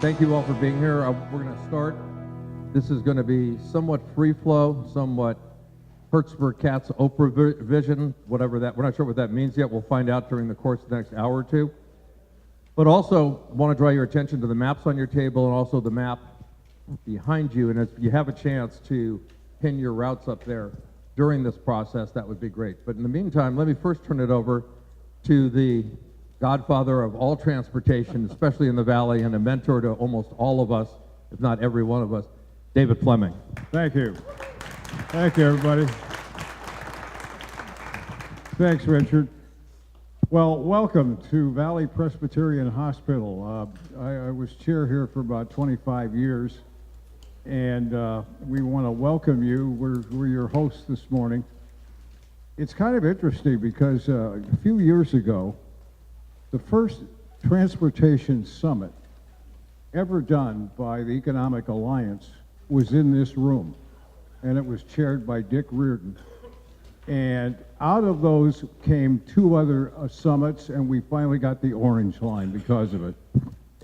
Thank you all for being here. We're going to start. This is going to be somewhat free flow, somewhat Hertzberg Katz Oprah vision, whatever that, we're not sure what that means yet. We'll find out during the course of the next hour or two. But also want to draw your attention to the maps on your table and also the map behind you. And if you have a chance to pin your routes up there during this process, that would be great. But in the meantime, let me first turn it over to the godfather of all transportation, especially in the Valley, and a mentor to almost all of us, if not every one of us, David Fleming. Thank you. Thank you, everybody. Thanks, Richard. Well, welcome to Valley Presbyterian Hospital. I was chair here for about 25 years, and we want to welcome you. We're your hosts this morning. It's kind of interesting because a few years ago, the first transportation summit ever done by the Economic Alliance was in this room, and it was chaired by Dick Reardon. And out of those came two other summits, and we finally got the Orange Line because of it.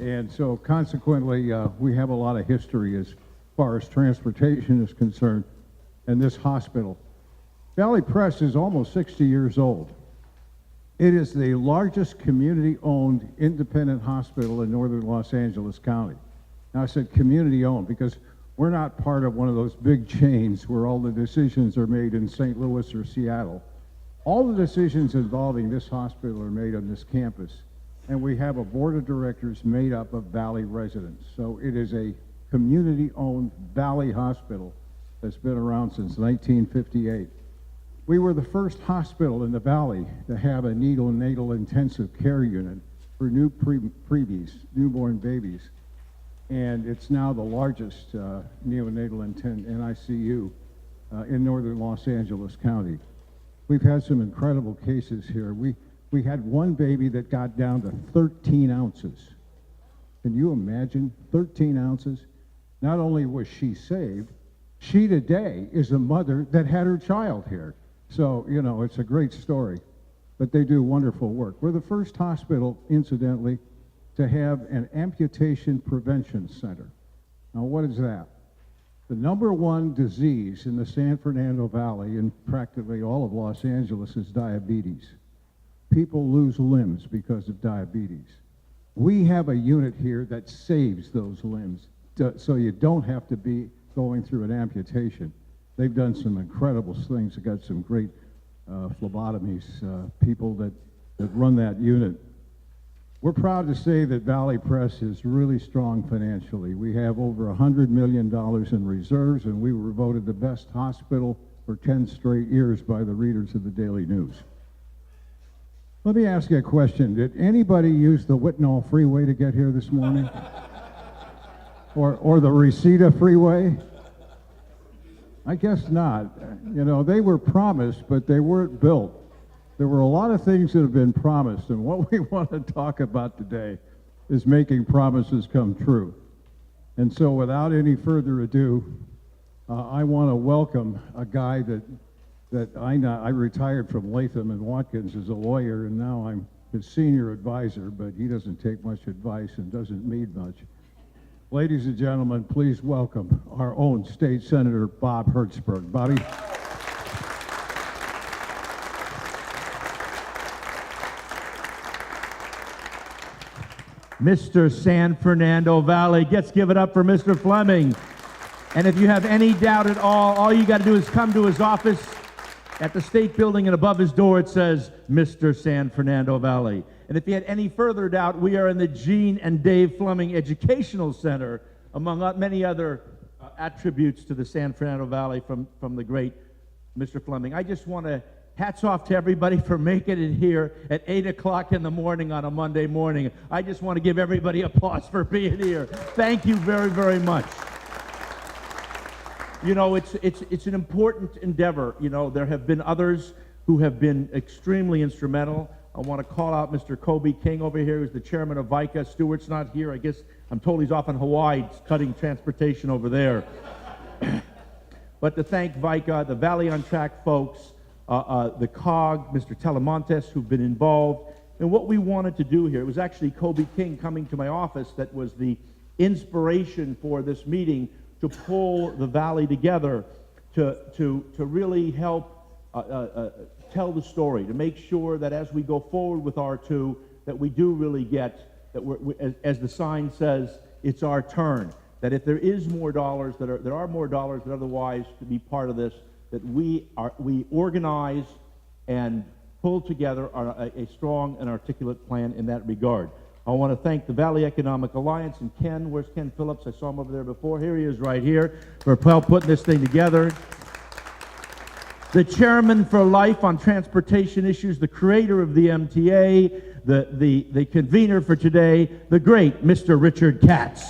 And so consequently, we have a lot of history as far as transportation is concerned in this hospital. Valley Pres is almost 60 years old. It is the largest community-owned independent hospital in northern Los Angeles County. Now, I said community-owned because we're not part of one of those big chains where all the decisions are made in St. Louis or Seattle. All the decisions involving this hospital are made on this campus, and we have a board of directors made up of Valley residents. So it is a community-owned Valley hospital that's been around since 1958. We were the first hospital in the Valley to have a neonatal intensive care unit for new preemies, newborn babies. And it's now the largest neonatal NICU in northern Los Angeles County. We've had some incredible cases here. We had one baby that got down to 13 ounces. Can you imagine 13 ounces? Not only was she saved, she today is a mother that had her child here. So, you know, it's a great story, but they do wonderful work. We're the first hospital, incidentally, to have an amputation prevention center. Now, what is that? The #1 disease in the San Fernando Valley and practically all of Los Angeles is diabetes. People lose limbs because of diabetes. We have a unit here that saves those limbs, so you don't have to be going through an amputation. They've done some incredible things. They've got some great phlebotomies, people that run that unit. We're proud to say that Valley Pres is really strong financially. We have over $100 million in reserves, and we were voted the best hospital for 10 straight years by the readers of the Daily News. Let me ask you a question. Did anybody use the Whitnall Freeway to get here this morning? or the Reseda Freeway? I guess not. You know, they were promised, but they weren't built. There were a lot of things that have been promised, and what we want to talk about today is making promises come true. And so without any further ado, I want to welcome a guy that I retired from Latham and Watkins as a lawyer, and now I'm his senior advisor, but he doesn't take much advice and doesn't need much. Ladies and gentlemen, please welcome our own State Senator Bob Hertzberg. Bobby. Mr. San Fernando Valley. Let's give it up for Mr. Fleming. And if you have any doubt at all you got to do is come to his office at the State Building, and above his door it says, Mr. San Fernando Valley. And if you had any further doubt, we are in the Gene and Dave Fleming Educational Center, among many other attributes to the San Fernando Valley from the great Mr. Fleming. I just want to hats off to everybody for making it here at 8 o'clock in the morning on a Monday morning. I just want to give everybody applause for being here. Thank you very, very much. You know, it's an important endeavor. You know, there have been others who have been extremely instrumental. I want to call out Mr. Kobe King over here, who's the chairman of VICA. Stuart's not here. I guess I'm told he's off in Hawaii cutting transportation over there. But to thank VICA, the Valley on Track folks, the COG, Mr. Telemontes, who've been involved. And what we wanted to do here, it was actually Kobe King coming to my office that was the inspiration for this meeting to pull the Valley together to really help tell the story, to make sure that as we go forward with R2, that we do really get, that as the sign says, it's our turn. That if there is more dollars, there are more dollars that otherwise to be part of this, that we organize and pull together a strong and articulate plan in that regard. I want to thank the Valley Economic Alliance and Ken. Where's Ken Phillips? I saw him over there before. Here he is right here for help putting this thing together. The chairman for life on transportation issues, the creator of the MTA, the convener for today, the great Mr. Richard Katz.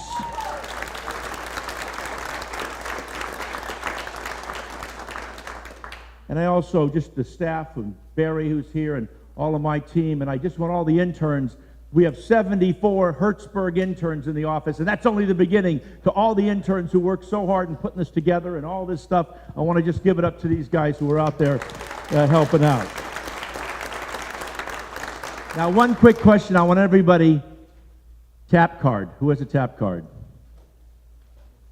And I also, just the staff, and Barry who's here, and all of my team, and I just want all the interns. We have 74 Hertzberg interns in the office, and that's only the beginning. To all the interns who worked so hard in putting this together and all this stuff, I want to just give it up to these guys who are out there helping out. Now, one quick question. I want everybody, tap card. Who has a tap card?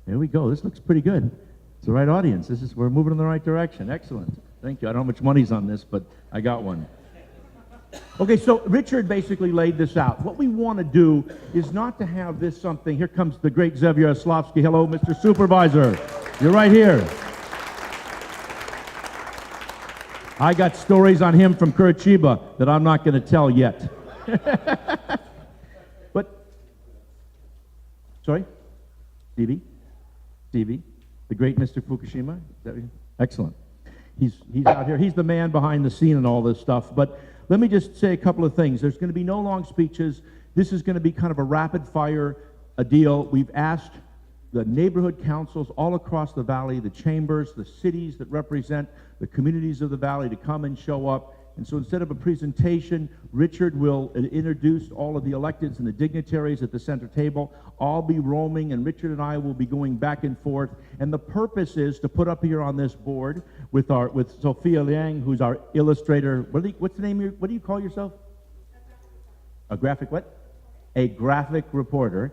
There we go. This looks pretty good. It's the right audience. We're moving in the right direction. Excellent. Thank you. I don't know how much money's on this, but I got one. Okay, so Richard basically laid this out. What we want to do is not to have this something. Here comes the great Xavier Oslovsky. Hello, Mr. Supervisor. You're right here. I got stories on him from Curitiba that I'm not going to tell yet. But, sorry? Stevie? The great Mr. Fukushima? Excellent. He's out here. He's the man behind the scene and all this stuff. But let me just say a couple of things. There's going to be no long speeches. This is going to be kind of a rapid-fire deal. We've asked the neighborhood councils all across the valley, the chambers, the cities that represent the communities of the valley to come and show up. And so instead of a presentation, Richard will introduce all of the electeds and the dignitaries at the center table. I'll be roaming, and Richard and I will be going back and forth. And the purpose is to put up here on this board with Sophia Liang, who's our illustrator. What's the name? What do you call yourself? A graphic what? A graphic reporter.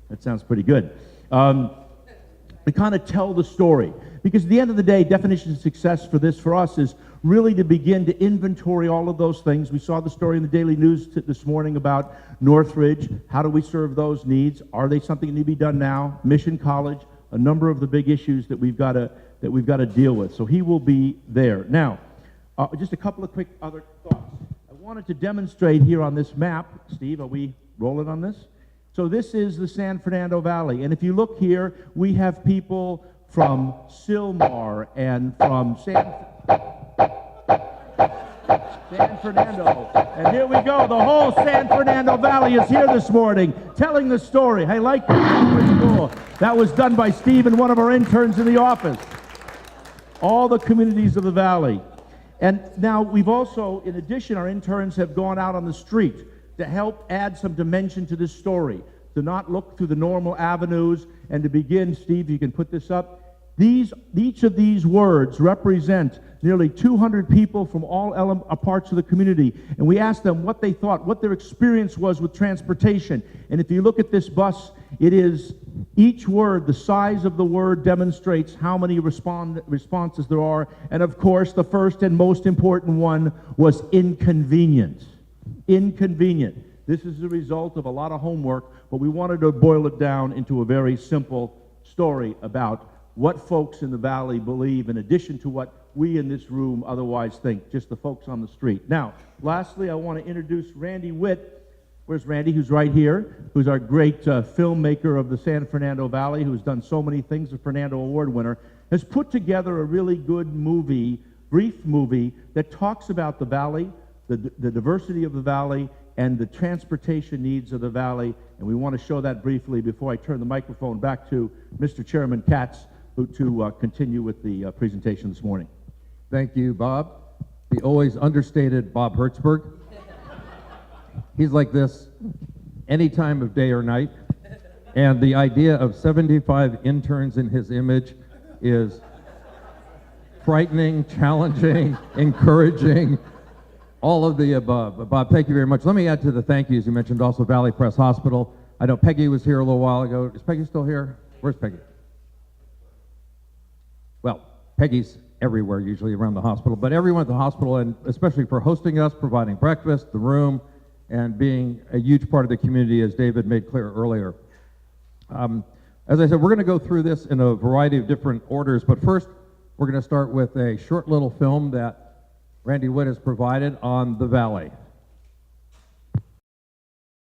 That sounds pretty good. To kind of tell the story. Because at the end of the day, definition of success for us is really to begin to inventory all of those things. We saw the story in the Daily News this morning about Northridge. How do we serve those needs? Are they something that need to be done now? Mission College, a number of the big issues that we've got to deal with. So he will be there. Now, just a couple of quick other thoughts. I wanted to demonstrate here on this map. Steve, are we rolling on this? So this is the San Fernando Valley. And if you look here, we have people from Sylmar and from San Fernando. And here we go. The whole San Fernando Valley is here this morning telling the story. I like that. Pretty cool. That was done by Steve and one of our interns in the office. All the communities of the valley. And now we've also, in addition, our interns have gone out on the street to help add some dimension to this story, to not look through the normal avenues, and to begin, Steve, you can put this up. Each of these words represent nearly 200 people from all parts of the community, and we asked them what they thought, what their experience was with transportation. And if you look at this bus, it is each word, the size of the word demonstrates how many responses there are, and of course, the first and most important one was inconvenient. Inconvenient. This is the result of a lot of homework, but we wanted to boil it down into a very simple story about what folks in the valley believe in addition to what we in this room otherwise think, just the folks on the street. Now, lastly, I want to introduce Randy Witt. Where's Randy? Who's right here, who's our great filmmaker of the San Fernando Valley, who's done so many things, a Fernando Award winner, has put together a really good movie, brief movie, that talks about the valley, the diversity of the valley, and the transportation needs of the valley, and we want to show that briefly before I turn the microphone back to Mr. Chairman Katz to continue with the presentation this morning. Thank you, Bob. The always understated Bob Hertzberg. He's like this any time of day or night, and the idea of 75 interns in his image is frightening, challenging, encouraging, all of the above. Bob, thank you very much. Let me add to the thank yous. You mentioned also Valley Press Hospital. I know Peggy was here a little while ago. Is Peggy still here? Where's Peggy? Well, Peggy's everywhere usually around the hospital, but everyone at the hospital, and especially for hosting us, providing breakfast, the room, and being a huge part of the community, as David made clear earlier. As I said, we're going to go through this in a variety of different orders, but first we're going to start with a short little film that Randy Witt has provided on the Valley.